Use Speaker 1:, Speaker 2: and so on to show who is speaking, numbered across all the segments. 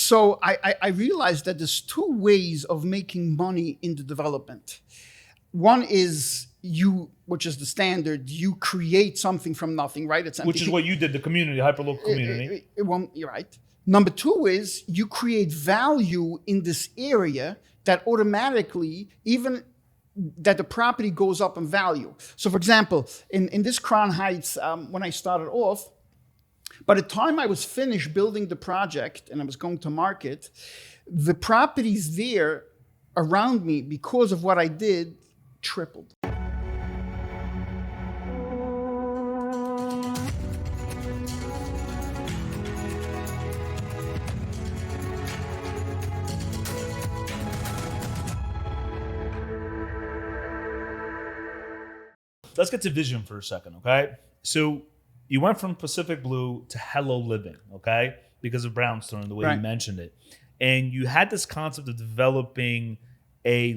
Speaker 1: So I realized that there's two ways of making money in the development. One is which is the standard, you create something from nothing, right? It's
Speaker 2: Which is what you did, the community, hyperlocal community.
Speaker 1: You're right. Number two is you create value in this area that automatically, even that the property goes up in value. So for example, in this Crown Heights, when I started off, by the time I was finished building the project and I was going to market, the properties there around me, because of what I did, tripled.
Speaker 2: Let's get to vision for a second, okay? So you went from Pacific Blue to Hello Living, okay? Because of Brownstone, the way you mentioned it. And you had this concept of developing a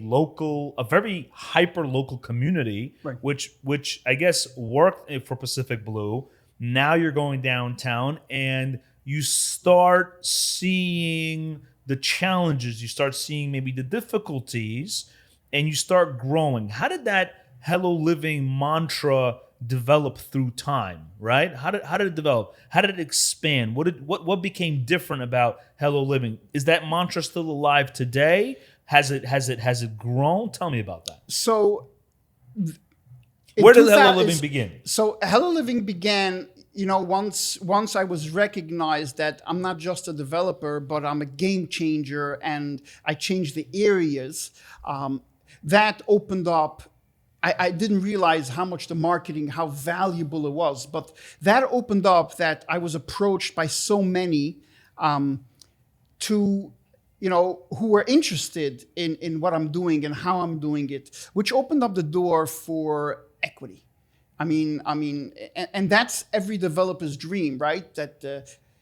Speaker 2: very hyper local community, which I guess worked for Pacific Blue. Now you're going downtown and you start seeing the challenges, you start seeing maybe the difficulties, and you start growing. How did that Hello Living mantra develop through time, right? How did it develop? How did it expand? What became different about Hello Living? Is that mantra still alive today? Has it grown? Tell me about that.
Speaker 1: So
Speaker 2: where did Hello Living begin?
Speaker 1: So Hello Living began, once I was recognized that I'm not just a developer, but I'm a game changer, and I changed the areas, that opened up. I didn't realize how much the marketing, how valuable it was, but that opened up that I was approached by so many who were interested in what I'm doing and how I'm doing it, which opened up the door for equity. I mean, and that's every developer's dream, right? That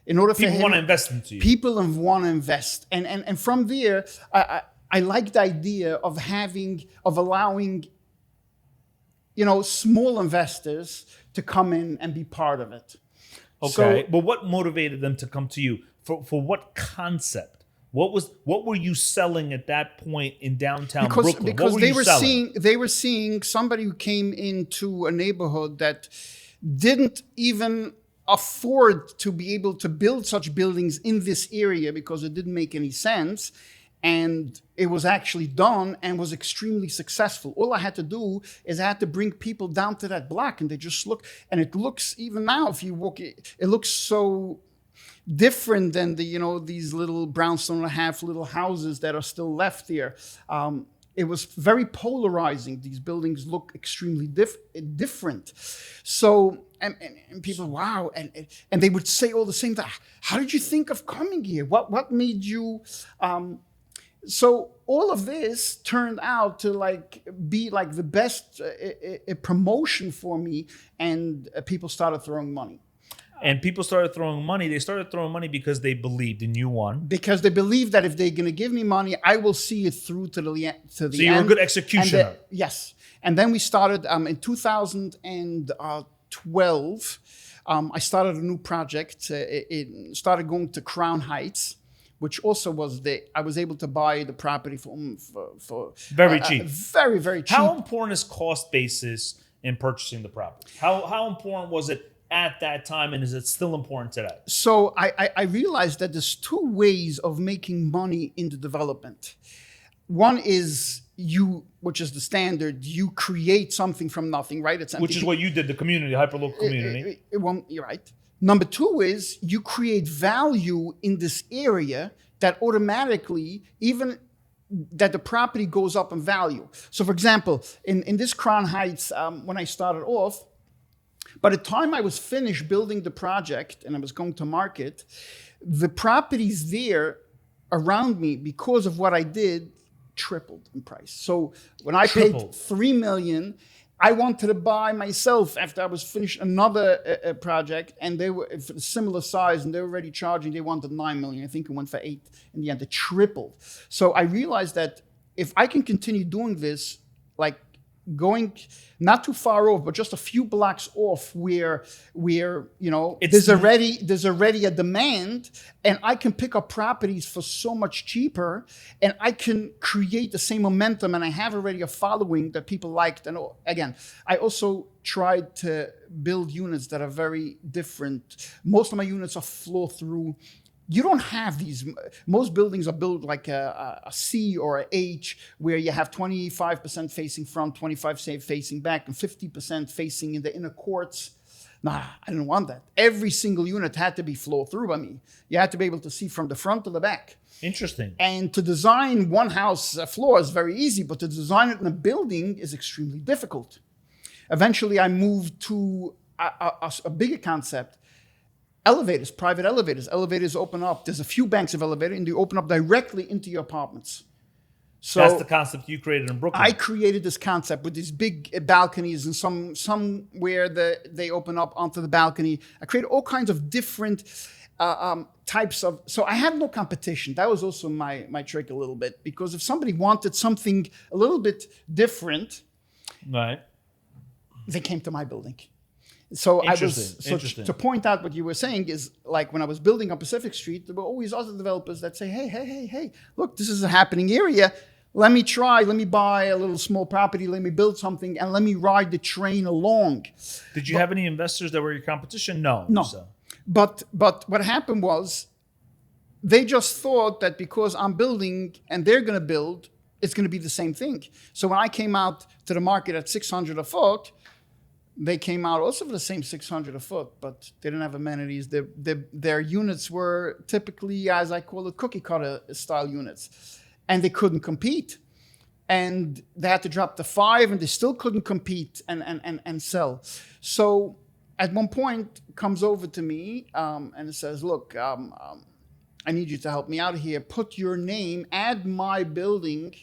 Speaker 1: in order for
Speaker 2: people want to invest into you,
Speaker 1: people want to invest, and from there, I like the idea of allowing small investors to come in and be part of it.
Speaker 2: Okay, but what motivated them to come to you? For what concept? What were you selling at that point in downtown Brooklyn?
Speaker 1: Because they were seeing somebody who came into a neighborhood that didn't even afford to be able to build such buildings in this area because it didn't make any sense. And it was actually done and was extremely successful. All I had to do is I had to bring people down to that block, and they just look. And it looks, even now, if you walk, it looks so different than these little brownstone and a half little houses that are still left here. It was very polarizing. These buildings look extremely different. So, and people, wow, and they would say all the same thing. How did you think of coming here? What made you? So all of this turned out to be the best promotion for me, and people started throwing money.
Speaker 2: And people started throwing money. They started throwing money because they believed in you, one.
Speaker 1: Because they believed that if they're going to give me money, I will see it through to the end. So
Speaker 2: you were a good executioner.
Speaker 1: Yes. And then we started in 2012. I started a new project. It started going to Crown Heights, which also I was able to buy the property for
Speaker 2: very cheap.
Speaker 1: Very, very cheap.
Speaker 2: How important is cost basis in purchasing the property? How important was it at that time, and is it still important today?
Speaker 1: So I realized that there's two ways of making money in the development. One is which is the standard, you create something from nothing, right?
Speaker 2: Which is what you did, the community, hyperlocal community.
Speaker 1: You're right. Number two is you create value in this area that automatically, even that the property goes up in value. So for example, in this Crown Heights, when I started off, by the time I was finished building the project and I was going to market, the properties there around me, because of what I did, tripled in price. So when I paid $3 million, I wanted to buy myself after I was finished another project, and they were for similar size, and they were already charging. They wanted $9 million. I think it went for $8 million in the end. It tripled. So I realized that if I can continue doing this, going not too far off, but just a few blocks off where
Speaker 2: It's
Speaker 1: there's already a demand, and I can pick up properties for so much cheaper, and I can create the same momentum, and I have already a following that people liked. And again, I also tried to build units that are very different. Most of my units are floor through. You don't have these. Most buildings are built like a C or a H, where you have 25% facing front, 25% facing back, and 50% facing in the inner courts. Nah, I didn't want that. Every single unit had to be floor through by me. You had to be able to see from the front to the back.
Speaker 2: Interesting.
Speaker 1: And to design one house floor is very easy, but to design it in a building is extremely difficult. Eventually, I moved to a bigger concept. Elevators, private elevators. Elevators open up. There's a few banks of elevators, and they open up directly into your apartments. So
Speaker 2: that's the concept you created in Brooklyn.
Speaker 1: I created this concept with these big balconies, and somewhere they open up onto the balcony. I created all kinds of different types of. So I had no competition. That was also my trick a little bit, because if somebody wanted something a little bit different,
Speaker 2: right,
Speaker 1: they came to my building. So
Speaker 2: Interesting.
Speaker 1: To point out what you were saying is, like, when I was building on Pacific Street, there were always other developers that say, hey, look, this is a happening area. Let me buy a little small property, let me build something, and let me ride the train along.
Speaker 2: Did you have any investors that were your competition? No. So.
Speaker 1: But what happened was, they just thought that because I'm building and they're going to build, it's going to be the same thing. So when I came out to the market at 600 a foot, they came out also for the same 600 a foot, but they didn't have amenities. Their units were typically, as I call it, cookie cutter style units, and they couldn't compete. And they had to drop to 5, and they still couldn't compete and sell. So at one point, comes over to me and it says, look, I need you to help me out here. Put your name, add my building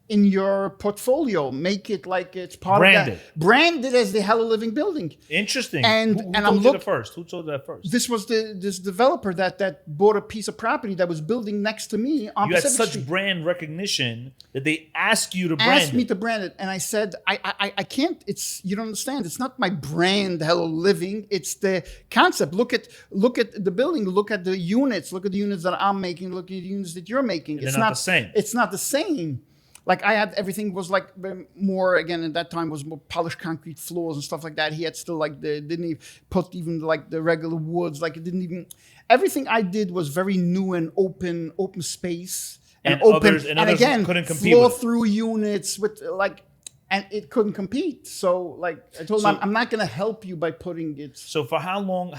Speaker 1: in your portfolio, make it like it's part
Speaker 2: branded.
Speaker 1: of that. Branded as the Hello Living building.
Speaker 2: Interesting.
Speaker 1: And
Speaker 2: Who
Speaker 1: I'm
Speaker 2: told you that first? Who told you that first?
Speaker 1: This was this developer that bought a piece of property that was building next to me on
Speaker 2: You had
Speaker 1: Pacific
Speaker 2: such
Speaker 1: Street.
Speaker 2: brand recognition that they asked you to brand
Speaker 1: Asked me
Speaker 2: it.
Speaker 1: to brand it, and I said, I can't. You don't understand. It's not my brand, Hello Living. It's the concept. Look at the building. Look at the units. Look at the units that I'm making. Look at the units that you're making.
Speaker 2: They're not the same.
Speaker 1: It's not the same. Like, I had, everything was like more, again, at that time was more polished concrete floors and stuff like that. He had still like didn't even put even like the regular woods. Like, it didn't even, everything I did was very new and open space.
Speaker 2: And
Speaker 1: open,
Speaker 2: others
Speaker 1: again,
Speaker 2: couldn't compete
Speaker 1: floor
Speaker 2: with it.
Speaker 1: through units with like, and it couldn't compete. So like, I told him, I'm not going to help you by putting it.
Speaker 2: So for how long,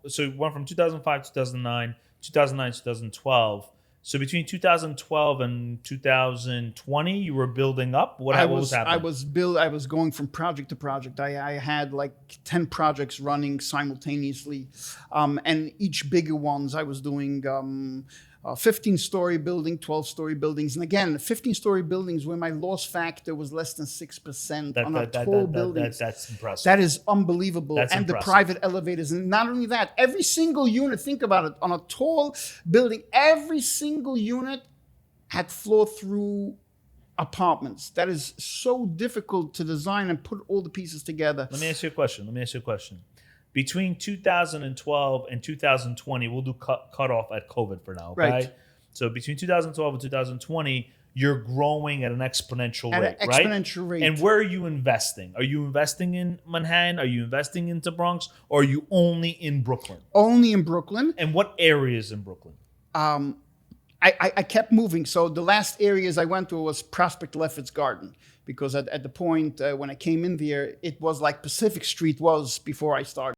Speaker 2: so it went from 2005, 2009, 2012. So between 2012 and 2020, you were building up. What was happening?
Speaker 1: I was going from project to project. I had like 10 projects running simultaneously, and each bigger ones I was doing 15-story building, 12-story buildings, and again, 15-story buildings where my loss factor was less than 6% on a tall building.
Speaker 2: That's impressive.
Speaker 1: That is unbelievable.
Speaker 2: That's
Speaker 1: and
Speaker 2: impressive.
Speaker 1: The private elevators. And not only that, every single unit, think about it, on a tall building, every single unit had floor-through apartments. That is so difficult to design and put all the pieces together.
Speaker 2: Let me ask you a question. Between 2012 and 2020, we'll do cut off at COVID for now, okay?
Speaker 1: Right.
Speaker 2: So between 2012 and 2020, you're growing at an exponential rate,
Speaker 1: An
Speaker 2: right?
Speaker 1: exponential rate.
Speaker 2: And where are you investing? Are you investing in Manhattan? Are you investing into Bronx? Or are you only in Brooklyn?
Speaker 1: Only in Brooklyn.
Speaker 2: And what areas in Brooklyn?
Speaker 1: I kept moving. So the last areas I went to was Prospect Lefferts Garden, because at the point when I came in there, it was like Pacific Street was before I started.